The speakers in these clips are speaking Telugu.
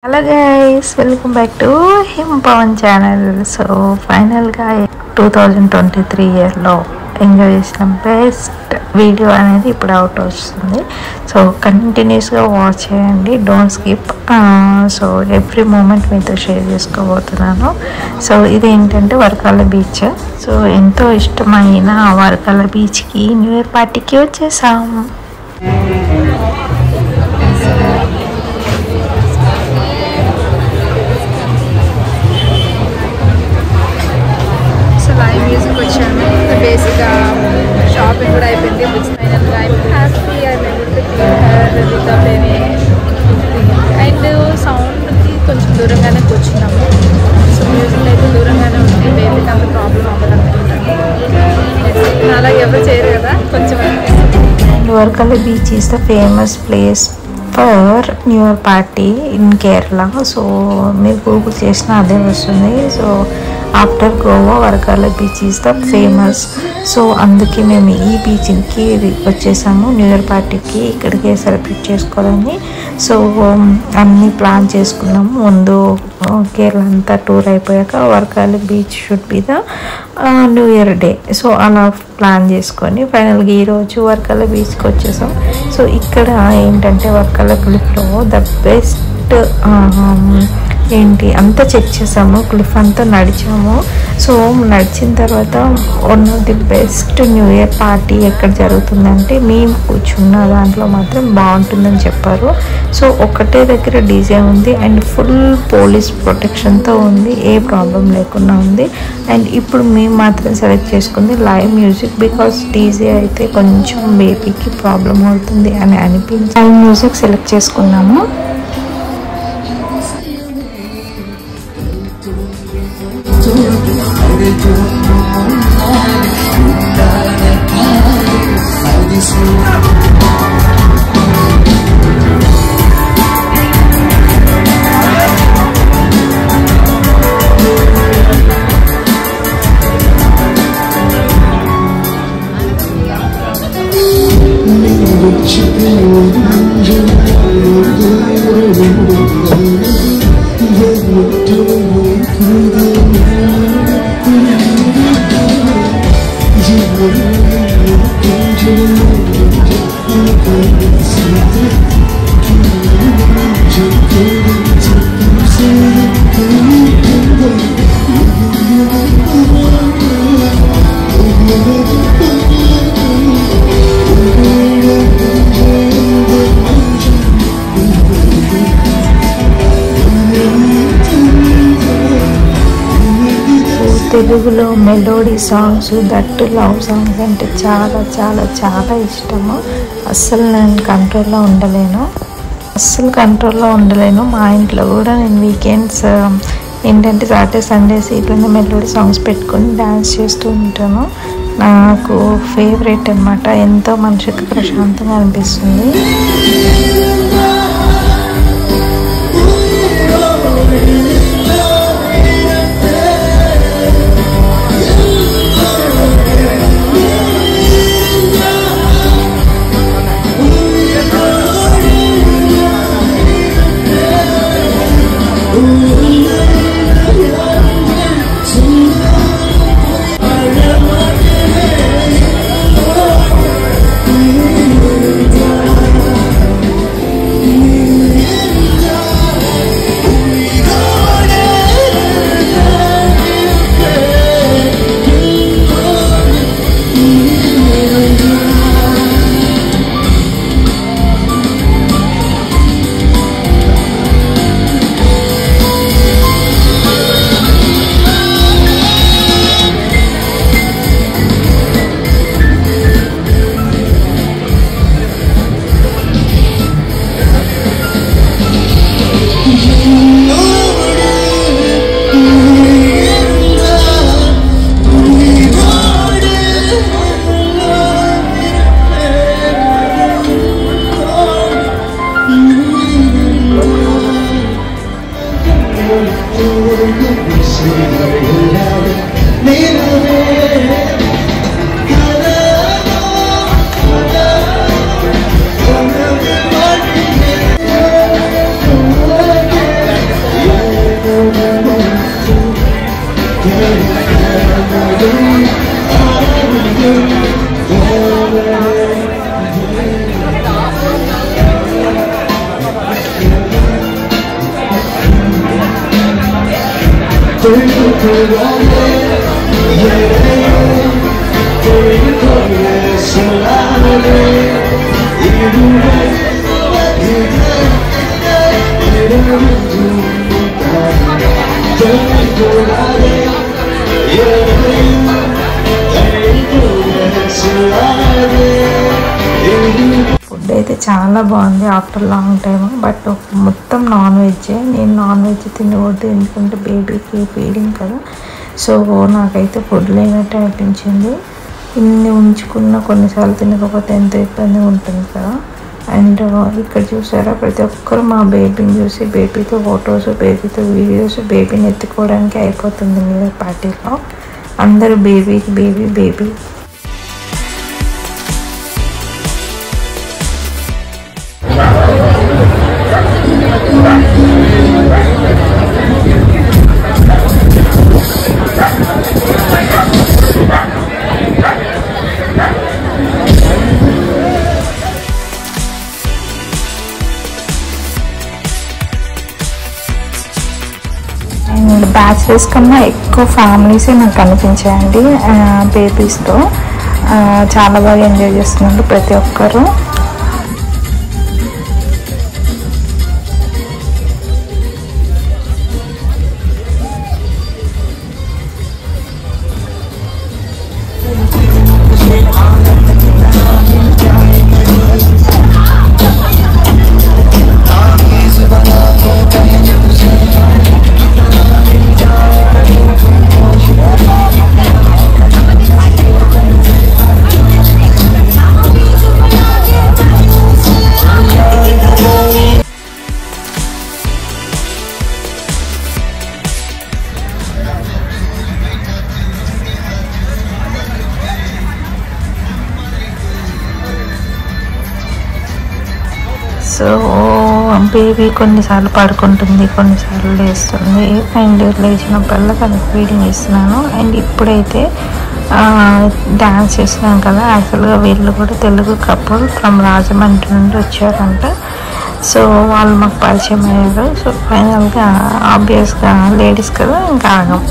Hello guys, welcome back to Him Pawan channel. So finally 2023 year లో ఎంజాయ్ చేసిన బెస్ట్ వీడియో అనేది ఇప్పుడు అవుట్ వస్తుంది. సో కంటిన్యూస్గా వాచ్ చేయండి, don't skip. So every moment మీతో షేర్ చేసుకోబోతున్నాను. సో ఇది ఏంటంటే వర్కాల బీచ్. సో ఎంతో ఇష్టమైన వర్కాల బీచ్కి న్యూ ఇయర్ పార్టీకి వచ్చేసాం. లైవ్ మ్యూజిక్ వచ్చాను. బేసిక్గా షాపింగ్ కూడా అయిపోయింది, బుక్స్ ఫైనల్గా అయిపోయింది. హ్యాపీ అండ్ అండ్ సౌండ్కి కొంచెం దూరంగానే కూర్చున్నాము. సో మ్యూజిక్ అయితే దూరంగానే ఉంది, బేబీకి అంత ప్రాబ్లం అవ్వదు. అలా ఎవరు చేయరు కదా కొంచెం. అండ్ వర్కల beach is the famous place for new year party in Kerala. So మీరు గూగుల్ చేసిన అదే వస్తుంది. So after Goa Varkala beach is the famous. So అందుకే మేము ఈ బీచ్కి వచ్చేసాము న్యూ ఇయర్ పార్టీకి, ఇక్కడికే సెలబ్రేట్ చేసుకోవాలని. సో అన్నీ ప్లాన్ చేసుకున్నాము ముందు. కేరళ అంతా టూర్ అయిపోయాక Varkala beach should be the new year day. So అలా ప్లాన్ చేసుకొని ఫైనల్గా ఈరోజు వర్కాల బీచ్కి వచ్చేసాం. సో ఇక్కడ ఏంటంటే వర్కాల క్లిఫ్లో ద బెస్ట్ ఏంటి అంతా చెక్ చేసాము, క్లిఫ్ అంతా నడిచాము. సో నడిచిన తర్వాత one of the best new year party ఎక్కడ జరుగుతుందంటే మేము కూర్చున్న దాంట్లో మాత్రం బాగుంటుందని చెప్పారు. సో ఒకటే దగ్గర డీజే ఉంది అండ్ ఫుల్ పోలీస్ ప్రొటెక్షన్తో ఉంది, ఏ ప్రాబ్లం లేకుండా ఉంది. అండ్ ఇప్పుడు మేము మాత్రం సెలెక్ట్ చేసుకుంది లైవ్ మ్యూజిక్, బికాస్ డీజే అయితే కొంచెం బేబీకి ప్రాబ్లం అవుతుంది అని అనిపించి లైవ్ మ్యూజిక్ సెలెక్ట్ చేసుకున్నాము. తెలుగులో melody songs, that love songs అంటే చాలా చాలా చాలా ఇష్టము. అస్సలు నేను కంట్రోల్లో ఉండలేను. మా ఇంట్లో కూడా నేను వీకెండ్స్ ఏంటంటే సాటర్డే సండేస్ ఇట్లనే మెలోడీ సాంగ్స్ పెట్టుకొని డ్యాన్స్ చేస్తూ ఉంటాను. నాకు ఫేవరెట్ అన్నమాట. ఎంతో మనసుకి ప్రశాంతంగా అనిపిస్తుంది. ఫుడ్ అయితే చాలా బాగుంది ఆఫ్టర్ లాంగ్ టైమ్. బట్ మొత్తం నాన్ వెజ్. నేను నాన్ వెజ్ తినకూడదు ఎందుకంటే బేబీకి ఫీడింగ్ కదా. సో నాకైతే ఫుడ్ లేనట్టు అనిపించింది. ఇన్ని ఉంచుకున్న కొన్నిసార్లు తినకపోతే ఎంత ఇబ్బంది ఉంటుంది కదా. అండ్ ఇక్కడ చూసారా ప్రతి ఒక్కరు మా బేబీని చూసి బేబీతో ఫొటోస్, బేబీతో వీడియోస్, బేబీని ఎత్తుకోవడానికి అయిపోతుంది న్యూ ఇయర్ పార్టీలో. అందరూ బేబీకి బేబీ బేబీ. బ్యాచిలర్స్ కన్నా ఎక్కువ ఫ్యామిలీసే నాకు కనిపించాయండి బేబీస్తో. చాలా బాగా ఎంజాయ్ చేస్తున్నారు ప్రతి ఒక్కరు. సో బేబీ కొన్నిసార్లు పడుకుంటుంది, కొన్నిసార్లు లేస్తుంది. అండ్ లేచినప్పుడల్లా తనకు ఫీడింగ్ ఇస్తున్నాను. అండ్ ఇప్పుడైతే డ్యాన్స్ చేస్తున్నాను కదా. యాక్చువల్గా వీళ్ళు కూడా తెలుగు కపుల్ ఫ్రమ్ రాజమండ్రి నుండి వచ్చారంట. సో వాళ్ళు మాకు పరిచయం అయ్యారు. సో ఫైనల్గా ఆబ్వియస్గా లేడీస్ కదా ఇంకా ఆగం.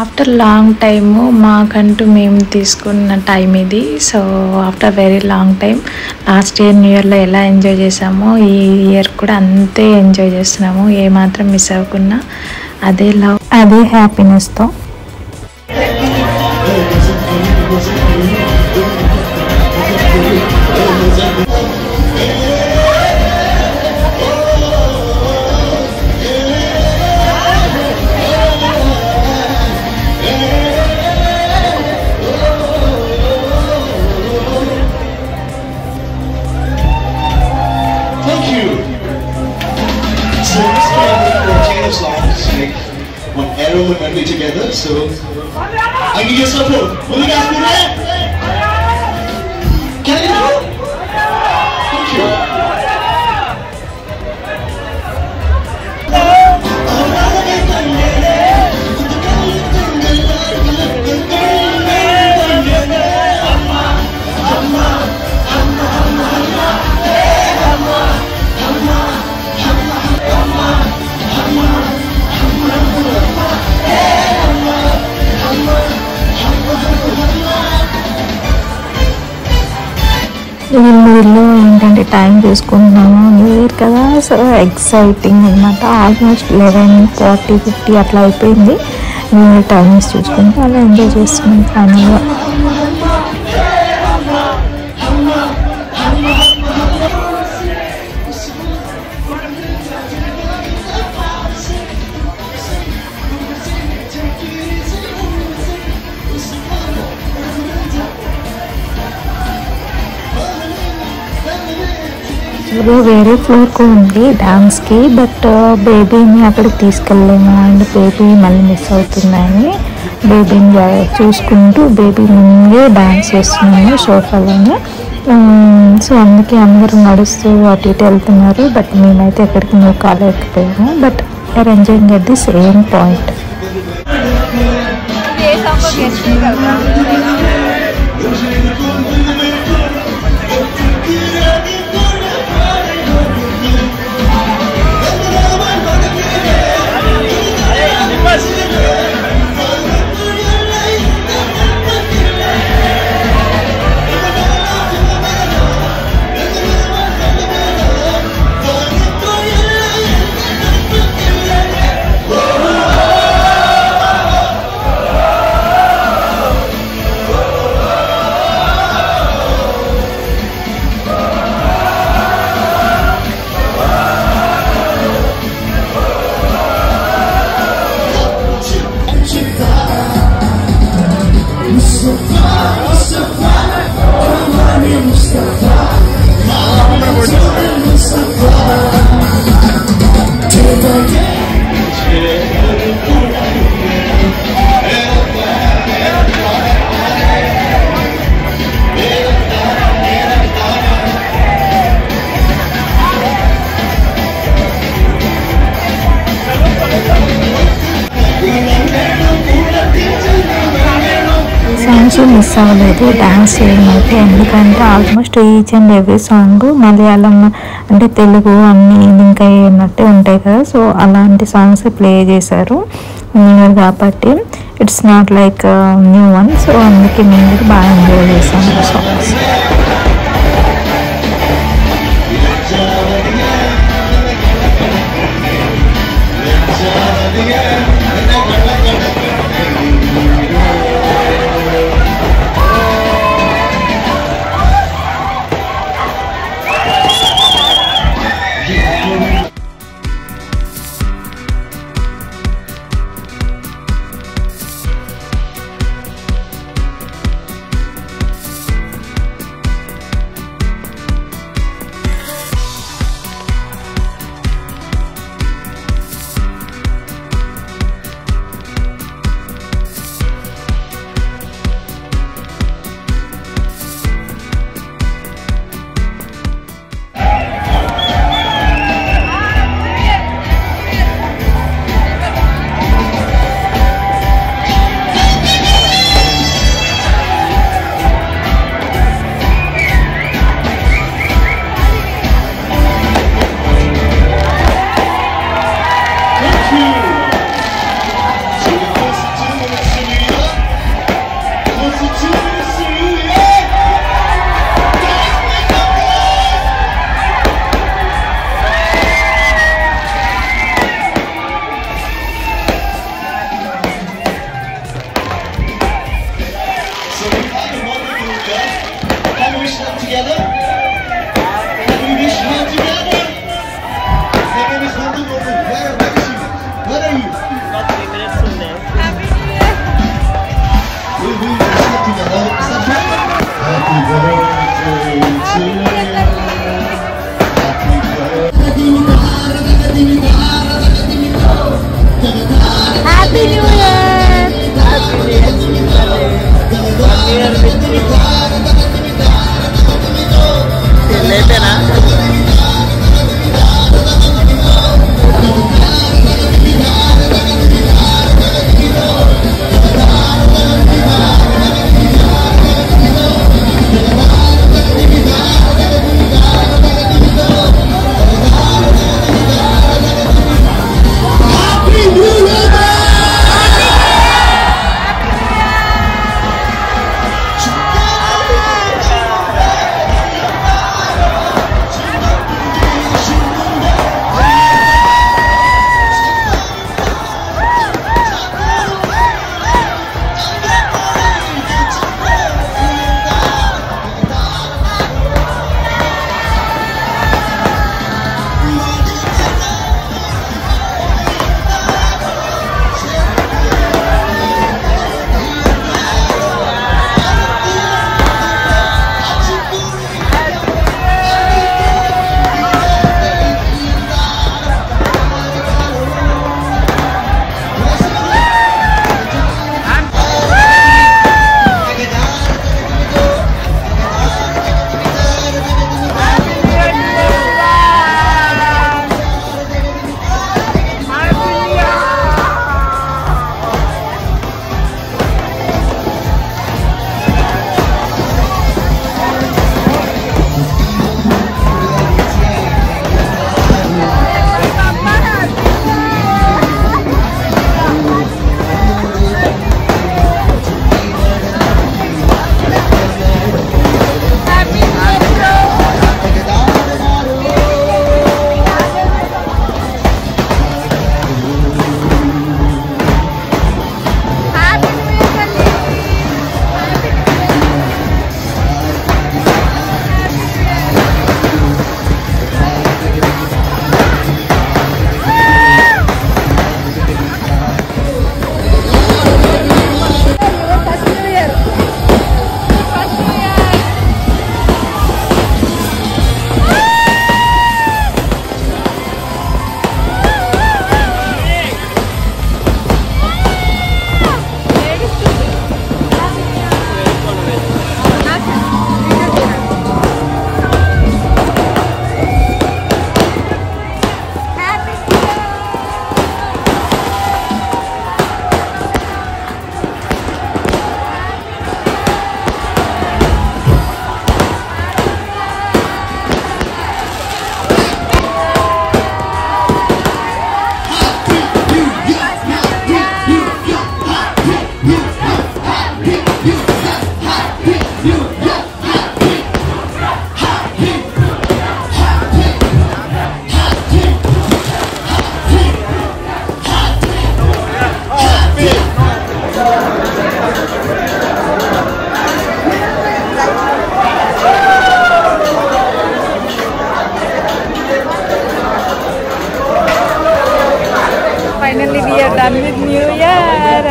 ఆఫ్టర్ లాంగ్ టైము మాకంటూ మేము తీసుకున్న టైం ఇది. So after very long time last year new ఇయర్లో ఎలా ఎంజాయ్ చేసామో ఈ ఇయర్ కూడా అంతే ఎంజాయ్ చేస్తున్నాము. ఏమాత్రం మిస్ అవ్వకుండా అదే లవ్, అదే హ్యాపీనెస్తో. When we're together, so I need your support. Will you guys be there? Can you do? Thank you. వీళ్ళు ఏంటంటే టైం చూసుకుంటున్నాము, న్యూ ఇయర్ కదా, సో ఎక్సైటింగ్ అనమాట. ఆల్మోస్ట్ 11:40-50 అట్లా అయిపోయింది. న్యూ ఇయర్ టైమింగ్స్ చూసుకుంటూ అలా ఎంజాయ్ చేస్తున్నాం ఫైనల్గా. వేరే ఫ్లోర్కి ఉంది డాన్స్కి, బట్ బేబీని అక్కడికి తీసుకెళ్ళలేము అండ్ బేబీ మళ్ళీ మిస్ అవుతుందని బేబీని చూసుకుంటూ బేబీ ముందే డాన్స్ చేస్తున్నాము సోఫాలోనే. సో అందుకే అందరూ నడుస్తూ అటు ఇటు వెళ్తున్నారు, బట్ మేమైతే ఎక్కడికి మూవ్ కాలేకపోయాము. But are enjoying at the same point. Songs miss అవ్వలేదు డాన్స్ చేయడం అయితే, ఎందుకంటే almost each and every song Malayalam అంటే తెలుగు అన్నీ లింక్ అయ్యేటట్టే ఉంటాయి కదా, సో అలాంటి సాంగ్స్ ప్లే చేశారు న్యూ ఇయర్ కాబట్టి. It's not like new one, so అందుకే మేము కూడా బాగా ఎంజాయ్ చేసాము సాంగ్స్.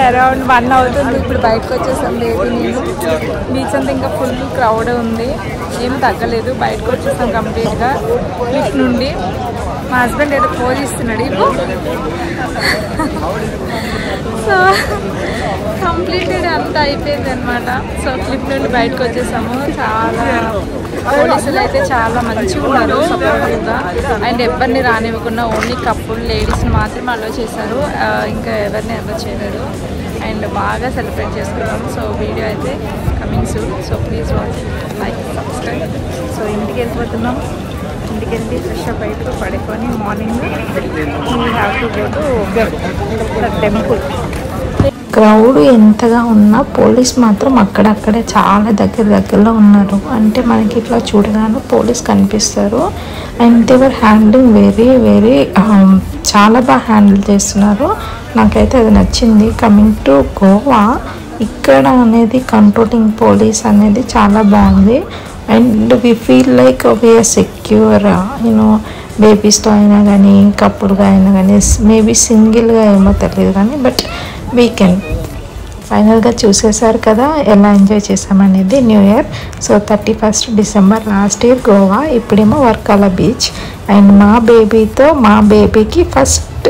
అరౌండ్ 1 అవుతుంది. ఇప్పుడు బయటకు వచ్చేసాం బేబీ నేను. బీచ్ అంతా ఇంకా ఫుల్ క్రౌడ్ ఉంది, ఏం తగ్గలేదు. బయటకు వచ్చేసాం కంప్లీట్గా క్లిఫ్ నుండి. మా హస్బెండ్ ఏదో పోజ్ ఇస్తున్నాడు ఇప్పుడు. సో కంప్లీటెడ్ అంతా అయిపోయింది అనమాట. సో క్లిఫ్ నుండి బయటకు వచ్చేసాము. చాలా పోలీసులు అయితే చాలా మంచిగా ఉన్నారు, సపోర్టివ్గా. అండ్ ఎవరిని రానివ్వకుండా ఓన్లీ కపుల్ లేడీస్ని మాత్రమే అలో చేశారు, ఇంకా ఎవరిని అలో చేయలేదు. అండ్ బాగా సెలబ్రేట్ చేసుకున్నాము. సో వీడియో అయితే coming soon. So please watch, like, subscribe. So ఇంటికి వెళ్ళిపోతున్నాం. ఇంటికి వెళ్ళి ఫ్రెష్ అప్ అయిపోయి పడుకొని morning we have to go to the temple. Crowd ఎంతగా ఉన్నా పోలీస్ మాత్రం అక్కడక్కడే చాలా దగ్గరలో ఉన్నారు. అంటే మనకి ఇట్లా చూడగానే పోలీస్ కనిపిస్తారు. అండ్ దేవర్ హ్యాండ్లింగ్ వెరీ చాలా బాగా హ్యాండిల్ చేస్తున్నారు. నాకైతే అది నచ్చింది. కమింగ్ టు గోవా, ఇక్కడ అనేది కంట్రోలింగ్ పోలీస్ అనేది చాలా బాగుంది. And we feel like we are secure. You know బేబీస్తో అయినా కానీ, కపుల్గా అయినా కానీ, మేబీ సింగిల్గా ఏమో తెలియదు కానీ, బట్ వీకెండ్ ఫైనల్గా చూసేసారు కదా ఎలా ఎంజాయ్ చేసామనేది new year. So 31st December last year Goa, ఇప్పుడేమో వర్కాల బీచ్. అండ్ మా బేబీకి first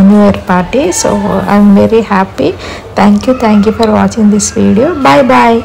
new year party. So I'm very happy. Thank you for watching this video. Bye.